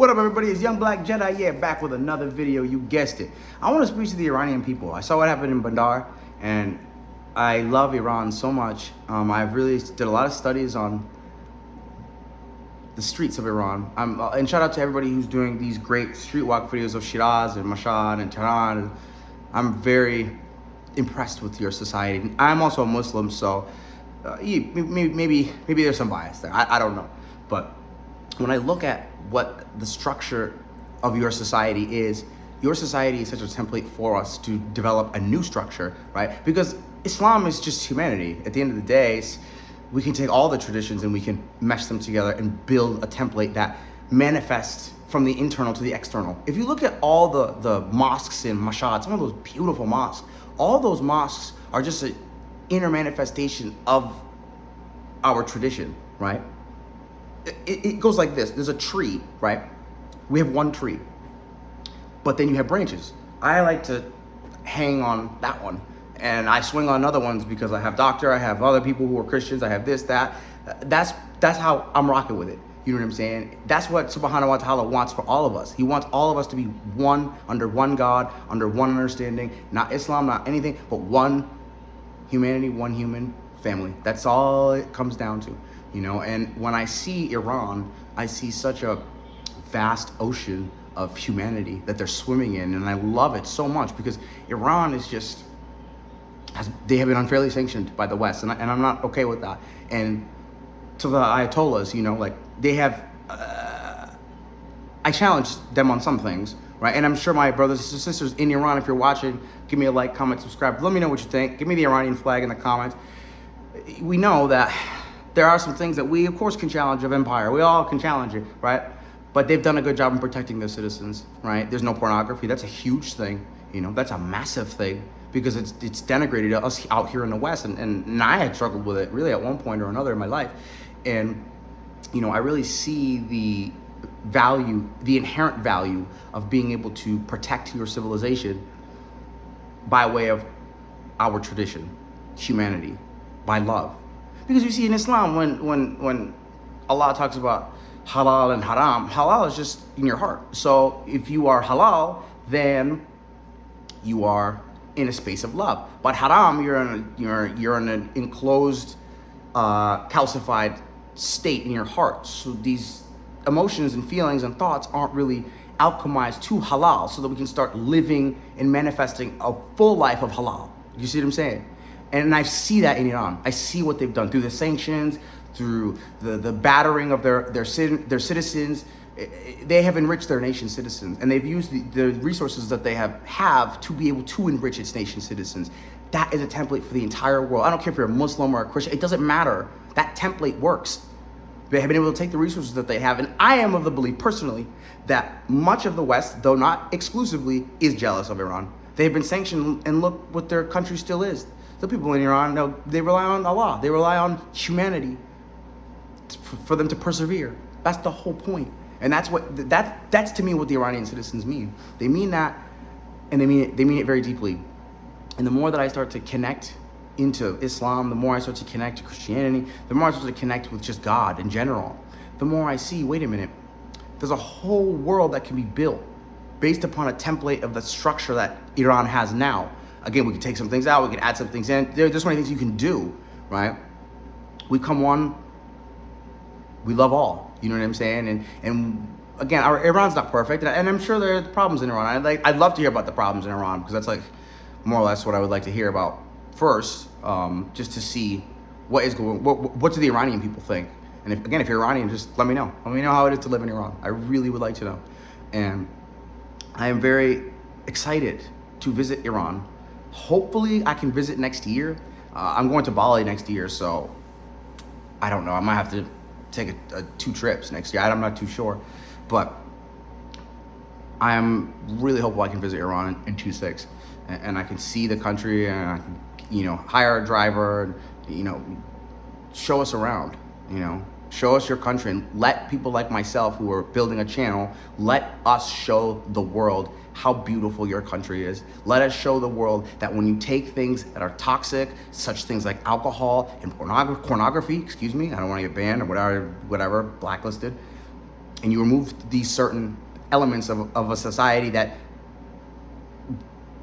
What up, everybody? It's Young Black Jedi, back with another video. You guessed it. I want to speak to the Iranian people. I saw what happened in Bandar, and I love Iran so much. I've really did a lot of studies on the streets of Iran. And shout out to everybody who's doing these great street walk videos of Shiraz and Mashhad and Tehran. I'm very impressed with your society. I'm also a Muslim, so maybe there's some bias there. I don't know, but when I look at what the structure of your society is such a template for us to develop a new structure, right? Because Islam is just humanity. At the end of the day, we can take all the traditions and we can mesh them together and build a template that manifests from the internal to the external. If you look at all the mosques in Mashhad, some of those beautiful mosques, all those mosques are just an inner manifestation of our tradition, right? It goes like this. There's a tree, right? We have one tree, but then you have branches. I like to hang on that one, and I swing on other ones because I have doctor, I have other people who are Christians, I have this, that. That's how I'm rocking with it. You know what I'm saying? That's what Subhanahu wa Ta'ala wants for all of us. He wants all of us to be one, under one God, under one understanding, not Islam, not anything, but one humanity, one human family. That's all it comes down to. You know, and when I see Iran, I see such a vast ocean of humanity that they're swimming in, and I love it so much because Iran is just, they have been unfairly sanctioned by the West, and I'm not okay with that. And to the Ayatollahs, you know, like they have, I challenge them on some things, right? And I'm sure my brothers and sisters in Iran, if you're watching, give me a like, comment, subscribe. Let me know what you think. Give me the Iranian flag in the comments. We know that there are some things that we, of course, can challenge of empire. We all can challenge it, right? But they've done a good job in protecting their citizens, right? There's no pornography. That's a huge thing. You know, that's a massive thing because it's denigrated us out here in the West. And I had struggled with it really at one point or another in my life. And, you know, I really see the value, the inherent value of being able to protect your civilization by way of our tradition, humanity, by love. Because you see in Islam, when Allah talks about halal and haram, halal is just in your heart. So if you are halal, then you are in a space of love. But haram, you're in an enclosed, calcified state in your heart. So these emotions and feelings and thoughts aren't really alchemized to halal, so that we can start living and manifesting a full life of halal. You see what I'm saying? And I see that in Iran. I see what they've done through the sanctions, through the battering of their citizens. They have enriched their nation's citizens, and they've used the resources that they have to be able to enrich its nation's citizens. That is a template for the entire world. I don't care if you're a Muslim or a Christian. It doesn't matter. That template works. They have been able to take the resources that they have, and I am of the belief, personally, that much of the West, though not exclusively, is jealous of Iran. They have been sanctioned, and look what their country still is. The people in Iran, no, they rely on Allah. They rely on humanity for them to persevere. That's the whole point. And that's to me what the Iranian citizens mean. They mean that, and they mean it very deeply. And the more that I start to connect into Islam, the more I start to connect to Christianity, the more I start to connect with just God in general, the more I see, wait a minute, there's a whole world that can be built based upon a template of the structure that Iran has now. Again, we can take some things out, we can add some things in. There's so many things you can do, right? We come one, we love all. You know what I'm saying? And again, Iran's not perfect, and I'm sure there are problems in Iran. I'd love to hear about the problems in Iran, because that's like more or less what I would like to hear about first, just to see what do the Iranian people think. And if you're Iranian, just let me know. Let me know how it is to live in Iran. I really would like to know. And I am very excited to visit Iran. Hopefully I can visit next year. I'm going to Bali next year, so I don't know. I might have to take 2 trips next year. I'm not too sure, but I am really hopeful I can visit Iran in 26, and I can see the country, and I can, you know, hire a driver, and, you know, show us around, you know, show us your country, and let people like myself who are building a channel, let us show the world how beautiful your country is. Let us show the world that when you take things that are toxic, such things like alcohol and pornography, I don't want to get banned or whatever, blacklisted. and you remove these certain elements of a society that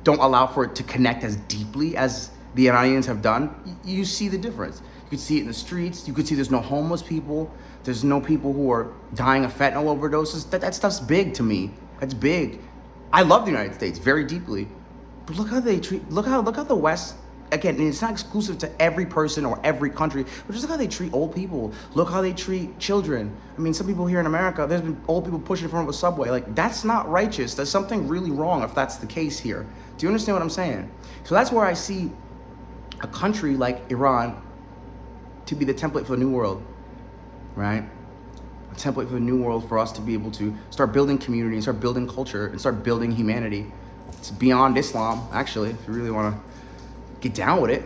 don't allow for it to connect as deeply as the Iranians have done, you see the difference. You could see it in the streets. You could see there's no homeless people. There's no people who are dying of fentanyl overdoses. That stuff's big to me. That's big. I love the United States very deeply, but look how they treat. Look how the West. Again, and it's not exclusive to every person or every country, but just look how they treat old people. Look how they treat children. I mean, some people here in America, there's been old people pushing in front of a subway. Like, that's not righteous. There's something really wrong if that's the case here. Do you understand what I'm saying? So that's where I see a country like Iran to be the template for the new world, right? A template for the new world for us to be able to start building community and start building culture and start building humanity. It's beyond Islam, actually, if you really want to get down with it.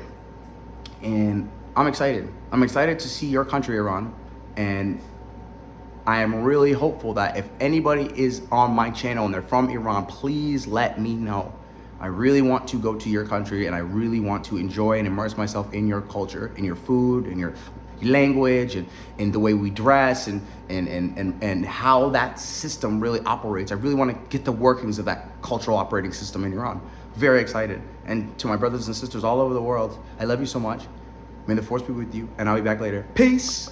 And I'm excited. I'm excited to see your country, Iran. And I am really hopeful that if anybody is on my channel and they're from Iran, please let me know. I really want to go to your country, and I really want to enjoy and immerse myself in your culture, in your food, in your language, and in the way we dress, and how that system really operates. I really want to get the workings of that cultural operating system in Iran. Very excited. And to my brothers and sisters all over the world, I love you so much. May the force be with you, and I'll be back later. Peace.